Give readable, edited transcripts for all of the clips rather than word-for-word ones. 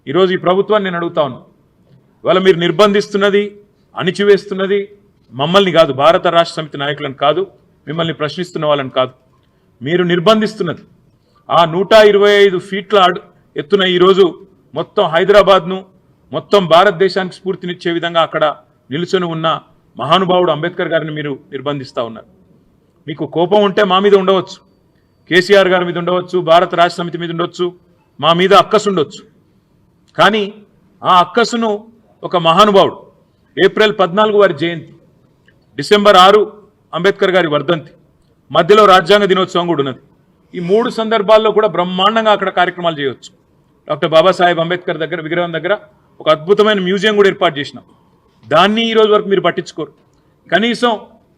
ఈరోజు ఈ ప్రభుత్వాన్ని నేను అడుగుతా ఉన్నాను, ఇవాళ మీరు నిర్బంధిస్తున్నది, అణిచివేస్తున్నది మమ్మల్ని కాదు, భారత రాష్ట్ర సమితి నాయకులను కాదు, మిమ్మల్ని ప్రశ్నిస్తున్న వాళ్ళని కాదు, మీరు నిర్బంధిస్తున్నది ఆ 125 ఫీట్ల ఎత్తున ఈరోజు మొత్తం హైదరాబాద్ను, మొత్తం భారతదేశానికి స్ఫూర్తినిచ్చే విధంగా అక్కడ నిలుచొని ఉన్న మహానుభావుడు అంబేద్కర్ గారిని మీరు నిర్బంధిస్తూ ఉన్నారు. మీకు కోపం ఉంటే మా మీద ఉండవచ్చు, కేసీఆర్ గారి మీద ఉండవచ్చు, భారత రాష్ట్ర సమితి మీద ఉండొచ్చు, మా మీద అక్కసు ఉండొచ్చు. కానీ ఆ అక్కసును ఒక మహానుభావుడు ఏప్రిల్ 14 వారి జయంతి, డిసెంబర్ 6 అంబేద్కర్ గారి వర్ధంతి, మధ్యలో రాజ్యాంగ దినోత్సవం కూడా ఉన్నది. ఈ 3 సందర్భాల్లో కూడా బ్రహ్మాండంగా అక్కడ కార్యక్రమాలు చేయవచ్చు. డాక్టర్ బాబాసాహెబ్ అంబేద్కర్ దగ్గర విగ్రహం దగ్గర ఒక అద్భుతమైన మ్యూజియం కూడా ఏర్పాటు చేసినాం. దాన్ని ఈ రోజు వరకు మీరు పట్టించుకోరు. కనీసం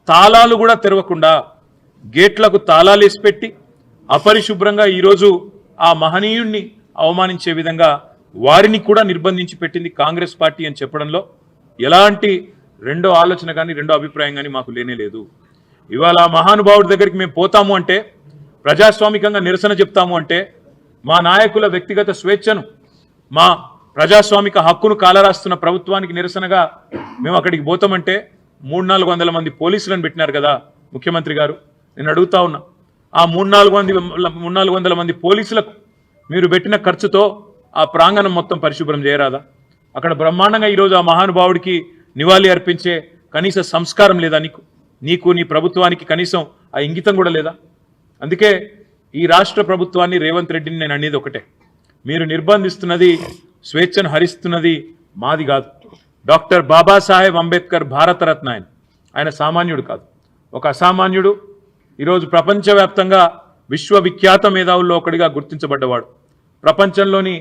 తాళాలు కూడా తెరవకుండా గేట్లకు తాళాలు వేసి పెట్టి అపరిశుభ్రంగా ఈరోజు ఆ మహనీయుణ్ణి అవమానించే విధంగా వారిని కూడా నిర్బంధించి పెట్టింది కాంగ్రెస్ పార్టీ అని చెప్పడంలో ఎలాంటి రెండో ఆలోచన కానీ రెండో అభిప్రాయం కానీ మాకు లేనేలేదు. ఇవాళ మహానుభావుడి దగ్గరికి మేము పోతాము అంటే, ప్రజాస్వామికంగా నిరసన చెప్తాము అంటే, మా నాయకుల వ్యక్తిగత స్వేచ్ఛను, మా ప్రజాస్వామిక హక్కును కాలరాస్తున్న ప్రభుత్వానికి నిరసనగా మేము అక్కడికి పోతామంటే 300-400 మంది పోలీసులను పెట్టినారు కదా ముఖ్యమంత్రి గారు. నేను అడుగుతా ఉన్నా, ఆ 300-400 మంది పోలీసులకు మీరు పెట్టిన ఖర్చుతో ఆ ప్రాంగణం మొత్తం పరిశుభ్రం చేయరాదా? అక్కడ బ్రహ్మాండంగా ఈరోజు ఆ మహానుభావుడికి నివాళి అర్పించే కనీస సంస్కారం లేదా నీకు నీ ప్రభుత్వానికి కనీసం ఆ ఇంగితం కూడా లేదా? అందుకే ఈ రాష్ట్ర ప్రభుత్వాన్ని, రేవంత్ రెడ్డిని నేను అనేది ఒకటే, మీరు నిర్బంధిస్తున్నది, స్వేచ్ఛను హరిస్తున్నది మాది కాదు. డాక్టర్ బాబాసాహెబ్ అంబేద్కర్ భారతరత్న ఆయన సామాన్యుడు కాదు, ఒక అసామాన్యుడు. ఈరోజు ప్రపంచవ్యాప్తంగా విశ్వవిఖ్యాత మేధావుల్లో ఒకటిగా గుర్తించబడ్డవాడు. ప్రపంచంలోని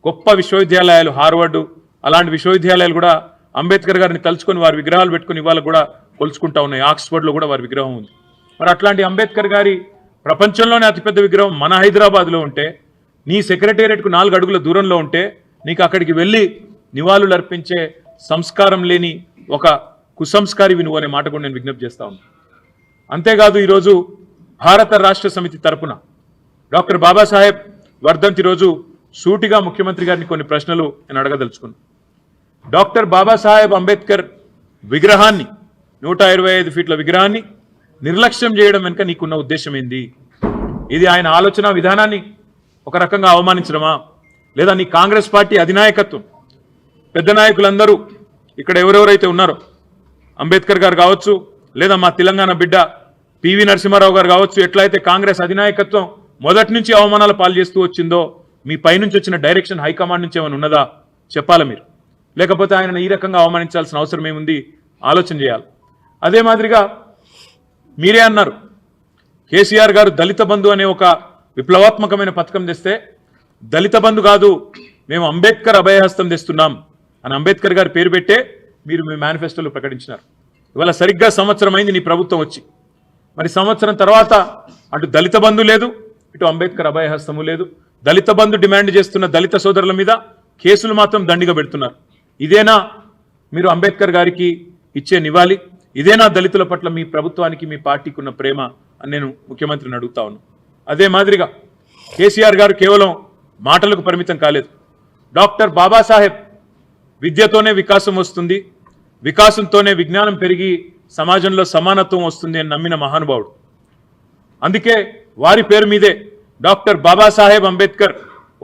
గొప్ప విశ్వవిద్యాలయాలు, హార్వర్డ్ అలాంటి విశ్వవిద్యాలయాలు కూడా అంబేద్కర్ గారిని తలుచుకొని వారి విగ్రహాలు పెట్టుకుని ఇవాళ కూడా కొలుచుకుంటా ఉన్నాయి. ఆక్స్ఫర్డ్లో కూడా వారి విగ్రహం ఉంది. మరి అట్లాంటి అంబేద్కర్ గారి ప్రపంచంలోనే అతిపెద్ద విగ్రహం మన హైదరాబాద్లో ఉంటే, నీ సెక్రటేరియట్కు 4 అడుగుల దూరంలో ఉంటే, నీకు అక్కడికి వెళ్ళి నివాళులు అర్పించే సంస్కారం లేని ఒక కుసంస్కారి నువ్వు అనే మాట కూడా నేను విజ్ఞప్తి చేస్తా ఉన్నాను. అంతేకాదు, ఈరోజు భారత రాష్ట్ర సమితి తరపున డాక్టర్ బాబాసాహెబ్ వర్ధంతి రోజు సూటిగా ముఖ్యమంత్రి గారిని కొన్ని ప్రశ్నలు నేను అడగదలుచుకున్నాను. డాక్టర్ బాబాసాహెబ్ అంబేద్కర్ విగ్రహాన్ని, 125 ఫీట్ల విగ్రహాన్ని నిర్లక్ష్యం చేయడం వెనుక నీకున్న ఉద్దేశం ఏంది? ఇది ఆయన ఆలోచన విధానాన్ని ఒక రకంగా అవమానించడమా, లేదా నీ కాంగ్రెస్ పార్టీ అధినాయకత్వం, పెద్ద నాయకులందరూ ఇక్కడ ఎవరెవరైతే ఉన్నారో, అంబేద్కర్ గారు కావచ్చు, లేదా మా తెలంగాణ బిడ్డ పివి నరసింహారావు గారు కావచ్చు, ఎట్లయితే కాంగ్రెస్ అధినాయకత్వం మొదటి నుంచి అవమానాల పాలు చేస్తూ వచ్చిందో, మీ పైనుంచి వచ్చిన డైరెక్షన్ హైకమాండ్ నుంచి ఏమైనా ఉన్నదా చెప్పాలా మీరు? లేకపోతే ఆయన ఈ రకంగా అవమానించాల్సిన అవసరం ఏముంది? ఆలోచన చేయాలి. అదే మాదిరిగా మీరే అన్నారు, కేసీఆర్ గారు దళిత బంధు అనే ఒక విప్లవాత్మకమైన పథకం తెస్తే, దళిత బంధు కాదు, మేము అంబేద్కర్ అభయహస్తం తెస్తున్నాం అని అంబేద్కర్ గారి పేరు పెట్టే మీరు మీ మేనిఫెస్టోలో ప్రకటించినారు. ఇవాళ సరిగ్గా సంవత్సరం అయింది నీ ప్రభుత్వం వచ్చి. మరి సంవత్సరం తర్వాత అటు దళిత బంధు లేదు, ఇటు అంబేద్కర్ అభయహస్తము లేదు. దళిత బంధు డిమాండ్ చేస్తున్న దళిత సోదరుల మీద కేసులు మాత్రం దండిగా పెడుతున్నారు. ఇదేనా మీరు అంబేద్కర్ గారికి ఇచ్చే నివాళి? ఇదేనా దళితుల పట్ల మీ ప్రభుత్వానికి, మీ పార్టీకి ఉన్న ప్రేమ అని నేను ముఖ్యమంత్రిని అడుగుతా ఉన్నాను. అదే మాదిరిగా కేసీఆర్ గారు కేవలం మాటలకు పరిమితం కాలేదు. డాక్టర్ బాబాసాహెబ్ విద్యతోనే వికాసం వస్తుంది, వికాసంతోనే విజ్ఞానం పెరిగి సమాజంలో సమానత్వం వస్తుంది అని నమ్మిన మహానుభావుడు. అందుకే వారి పేరు మీదే doctor Babasaheb Ambedkar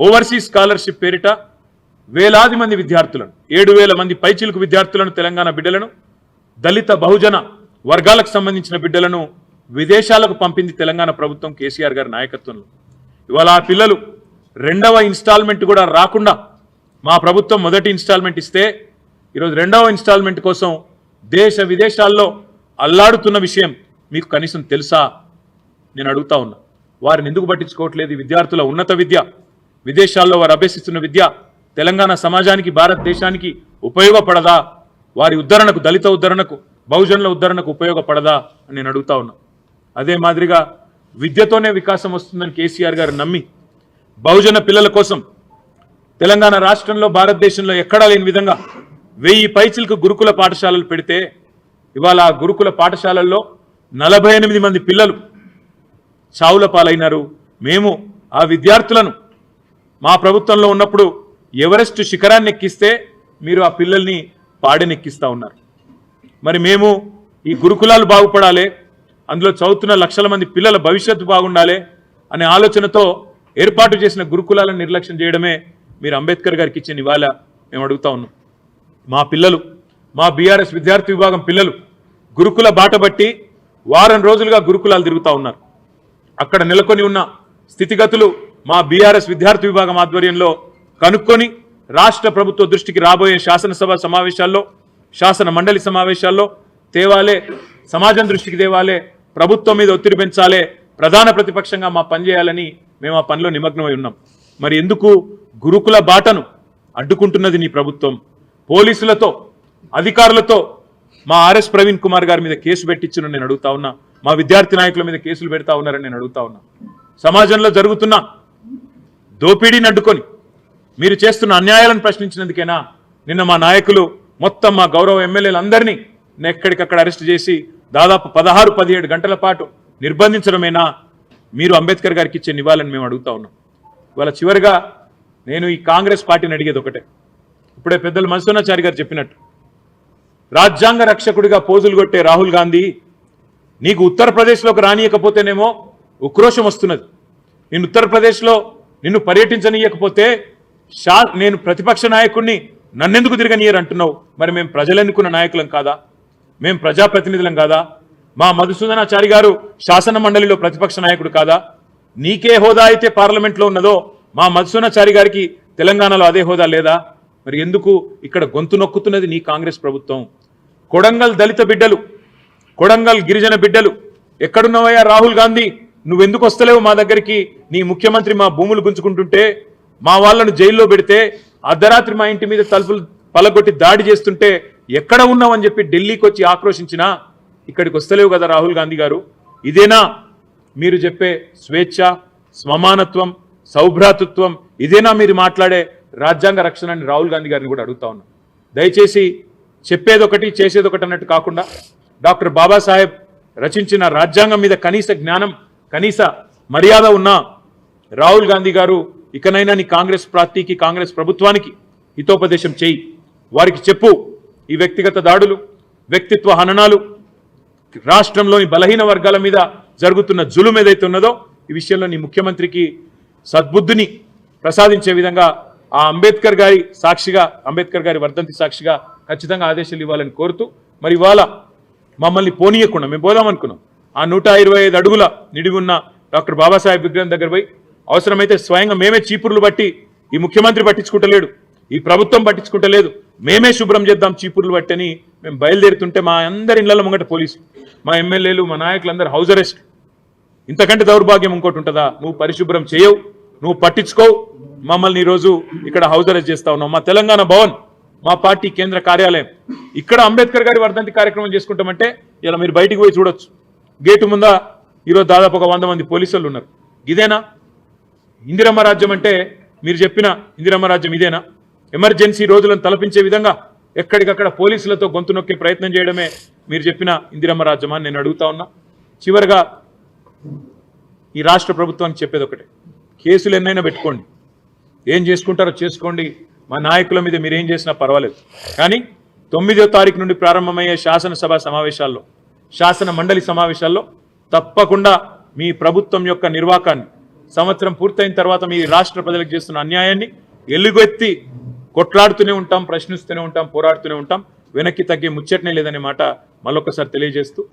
overseas scholarship పేరిట వేలాది మంది విద్యార్థులను, 7,000 మంది పైచిలుకు విద్యార్థులను, తెలంగాణ బిడ్డలను, దళిత బహుజన వర్గాలకు సంబంధించిన బిడ్డలను విదేశాలకు పంపింది తెలంగాణ ప్రభుత్వం కేసీఆర్ గారి నాయకత్వంలో. ఇవాళ ఆ పిల్లలు 2వ ఇన్స్టాల్మెంట్ కూడా రాకుండా మా ప్రభుత్వం మొదటి ఇన్స్టాల్మెంట్ ఇస్తే, ఈరోజు 2వ ఇన్స్టాల్మెంట్ కోసం దేశ విదేశాల్లో అల్లాడుతున్న విషయం మీకు కనీసం తెలుసా? నేను అడుగుతా ఉన్నా. వారిని ఎందుకు పట్టించుకోవట్లేదు? విద్యార్థుల ఉన్నత విద్య, విదేశాల్లో వారు అభ్యసిస్తున్న విద్య తెలంగాణ సమాజానికి, భారతదేశానికి ఉపయోగపడదా? వారి ఉద్ధరణకు, దళిత ఉద్ధరణకు, బహుజనుల ఉద్ధరణకు ఉపయోగపడదా అని నేను అడుగుతా ఉన్నా. అదే మాదిరిగా విద్యతోనే వికాసం వస్తుందని కేసీఆర్ గారు నమ్మి బహుజన పిల్లల కోసం తెలంగాణ రాష్ట్రంలో, భారతదేశంలో ఎక్కడా లేని విధంగా 1000 పైచిలకు గురుకుల పాఠశాలలు పెడితే, ఇవాళ ఆ గురుకుల పాఠశాలల్లో 48 మంది పిల్లలు చావుల పాలైనారు. మేము ఆ విద్యార్థులను మా ప్రభుత్వంలో ఉన్నప్పుడు ఎవరెస్ట్ శిఖరాన్ని ఎక్కిస్తే మీరు ఆ పిల్లల్ని పాడెనెక్కిస్తూ ఉన్నారు. మరి మేము ఈ గురుకులాలు బాగుపడాలి, అందులో చదువుతున్న లక్షల మంది పిల్లల భవిష్యత్తు బాగుండాలి అనే ఆలోచనతో ఏర్పాటు చేసిన గురుకులాలను నిర్లక్ష్యం చేయడమే మీరు అంబేద్కర్ గారికి ఇచ్చిన నివాళ మేము అడుగుతా ఉన్నాం. మా పిల్లలు, మా బీఆర్ఎస్ విద్యార్థి విభాగం పిల్లలు గురుకుల బాట బట్టి వారం రోజులుగా గురుకులాలు తిరుగుతూ ఉన్నారు. అక్కడ నెలకొని ఉన్న స్థితిగతులు మా బీఆర్ఎస్ విద్యార్థి విభాగం ఆధ్వర్యంలో కనుక్కొని రాష్ట్ర ప్రభుత్వ దృష్టికి రాబోయే శాసనసభ సమావేశాల్లో, శాసన మండలి సమావేశాల్లో తేవాలే, సమాజం దృష్టికి తేవాలే, ప్రభుత్వం మీద ఒత్తిడి పెంచాలే, ప్రధాన ప్రతిపక్షంగా మా పనిచేయాలని మేము ఆ పనిలో నిమగ్నమై ఉన్నాం. మరి ఎందుకు గురుకుల బాటను అడ్డుకుంటున్నది నీ ప్రభుత్వం? పోలీసులతో, అధికారులతో మా ఆర్ఎస్ ప్రవీణ్ కుమార్ గారి మీద కేసు పెట్టించిన నేను అడుగుతా ఉన్నా. మా విద్యార్థి నాయకుల మీద కేసులు పెడతా ఉన్నారని నేను అడుగుతా ఉన్నా. సమాజంలో జరుగుతున్న దోపిడీని అడ్డుకొని మీరు చేస్తున్న అన్యాయాలను ప్రశ్నించినందుకేనా నిన్న మా నాయకులు మొత్తం మా గౌరవ ఎమ్మెల్యేలందరినీ ఎక్కడికక్కడ అరెస్ట్ చేసి దాదాపు 16-17 గంటల పాటు నిర్బంధించడమేనా మీరు అంబేద్కర్ గారికి ఇచ్చే నివాళని మేము అడుగుతా ఉన్నాం. ఇవాళ చివరిగా నేను ఈ కాంగ్రెస్ పార్టీని అడిగేది ఒకటే. ఇప్పుడే పెద్దలు మన్సూనాచారి గారు చెప్పినట్టు రాజ్యాంగ రక్షకుడిగా పోజులు కొట్టే రాహుల్ గాంధీ నీకు ఉత్తరప్రదేశ్లోకి రానియకపోతేనేమో ఉక్రోషం వస్తున్నది. నేను ఉత్తరప్రదేశ్లో నిన్ను పర్యటించనీయకపోతే నేను ప్రతిపక్ష నాయకుడిని నన్నెందుకు తిరగనీయరు అంటున్నావు. మరి మేము ప్రజలు ఎన్నుకున్న నాయకులం కాదా? మేము ప్రజాప్రతినిధులం కాదా? మా మధుసూదనాచారి గారు శాసన మండలిలో ప్రతిపక్ష నాయకుడు కాదా? నీకే హోదా అయితే పార్లమెంట్లో ఉన్నదో మా మధుసూదనాచారి గారికి తెలంగాణలో అదే హోదా లేదా? మరి ఎందుకు ఇక్కడ గొంతు నొక్కుతున్నది నీ కాంగ్రెస్ ప్రభుత్వం? కొడంగల్ దళిత బిడ్డలు, కొడంగల్ గిరిజన బిడ్డలు ఎక్కడున్నావయ్యా రాహుల్ గాంధీ? నువ్వెందుకు వస్తలేవు మా దగ్గరికి? నీ ముఖ్యమంత్రి మా భూములు గుంజుకుంటుంటే, మా వాళ్ళను జైల్లో పెడితే, అర్ధరాత్రి మా ఇంటి మీద తలుపులు పలగొట్టి దాడి చేస్తుంటే ఎక్కడ ఉన్నావని చెప్పి ఢిల్లీకి వచ్చి ఆక్రోశించినా ఇక్కడికి వస్తలేవు కదా రాహుల్ గాంధీ గారు? ఇదేనా మీరు చెప్పే స్వేచ్ఛ, సమానత్వం, సౌభ్రాతృత్వం? ఇదేనా మీరు మాట్లాడే రాజ్యాంగ రక్షణ అని రాహుల్ గాంధీ గారిని కూడా అడుగుతా ఉన్నాం. దయచేసి చెప్పేదొకటి చేసేదొకటి అన్నట్టు కాకుండా డాక్టర్ బాబాసాహెబ్ రచించిన రాజ్యాంగం మీద కనీస జ్ఞానం, కనీస మర్యాద ఉన్న రాహుల్ గాంధీ గారు ఇకనైనా నీ కాంగ్రెస్ పార్టీకి, కాంగ్రెస్ ప్రభుత్వానికి హితోపదేశం చేయి. వారికి చెప్పు, ఈ వ్యక్తిగత దాడులు, వ్యక్తిత్వ హననాలు, రాష్ట్రంలోని బలహీన వర్గాల మీద జరుగుతున్న జులుం ఏదైతే ఉన్నదో ఈ విషయంలో నీ ముఖ్యమంత్రికి సద్బుద్ధిని ప్రసాదించే విధంగా ఆ అంబేద్కర్ గారి సాక్షిగా, అంబేద్కర్ గారి వర్ధంతి సాక్షిగా ఖచ్చితంగా ఆదేశాలు ఇవ్వాలని కోరుతూ, మరి ఇవాళ మమ్మల్ని పోనీయకుండా మేము పోదామనుకున్నాం. ఆ 125 అడుగుల నిడివి ఉన్న డాక్టర్ బాబాసాహెబ్ విగ్రహం దగ్గర పోయి అవసరమైతే స్వయంగా మేమే చీపుర్లు బట్టి, ఈ ముఖ్యమంత్రి పట్టించుకుంటలేడు, ఈ ప్రభుత్వం పట్టించుకుంటలేదు, మేమే శుభ్రం చేద్దాం చీపుర్లు బట్టని మేము బయలుదేరుతుంటే మా అందరి ఇళ్ల ముంగట పోలీసులు, మా ఎమ్మెల్యేలు, మా నాయకులందరూ హౌస్ అరెస్ట్. ఇంతకంటే దౌర్భాగ్యం ఇంకోటి ఉంటుందా? నువ్వు పరిశుభ్రం చేయవు, నువ్వు పట్టించుకోవు, మమ్మల్ని ఈరోజు ఇక్కడ హౌస్ అరెస్ట్ చేస్తా ఉన్నావు. మా తెలంగాణ భవన్, మా పార్టీ కేంద్ర కార్యాలయం, ఇక్కడ అంబేద్కర్ గారి వర్ధంతి కార్యక్రమం చేసుకుంటామంటే ఇలా మీరు బయటికి పోయి చూడొచ్చు. గేటు ముందా ఈరోజు దాదాపు ఒక 100 మంది పోలీసులు ఉన్నారు. ఇదేనా ఇందిరమ్మ రాజ్యం అంటే? మీరు చెప్పిన ఇందిరమ్మ రాజ్యం ఇదేనా? ఎమర్జెన్సీ రోజులను తలపించే విధంగా ఎక్కడికక్కడ పోలీసులతో గొంతు నొక్కే ప్రయత్నం చేయడమే మీరు చెప్పిన ఇందిరమ్మ రాజ్యమా అని నేను అడుగుతా ఉన్నా. చివరిగా ఈ రాష్ట్ర ప్రభుత్వానికి చెప్పేది ఒకటే, కేసులు ఎన్నైనా పెట్టుకోండి, ఏం చేసుకుంటారో చేసుకోండి, మా నాయకుల మీద మీరేం చేసినా పర్వాలేదు. కానీ 9వ తారీఖు నుండి ప్రారంభమయ్యే శాసనసభ సమావేశాల్లో, శాసన మండలి సమావేశాల్లో తప్పకుండా మీ ప్రభుత్వం యొక్క నిర్వాకాన్ని, సంవత్సరం పూర్తయిన తర్వాత మీ రాష్ట్ర ప్రజలకు చేస్తున్న అన్యాయాన్ని ఎలుగెత్తి కొట్లాడుతూనే ఉంటాం, ప్రశ్నిస్తూనే ఉంటాం, పోరాడుతూనే ఉంటాం. వెనక్కి తగ్గే ముచ్చటనే లేదనే మాట మళ్ళొకసారి తెలియజేస్తూ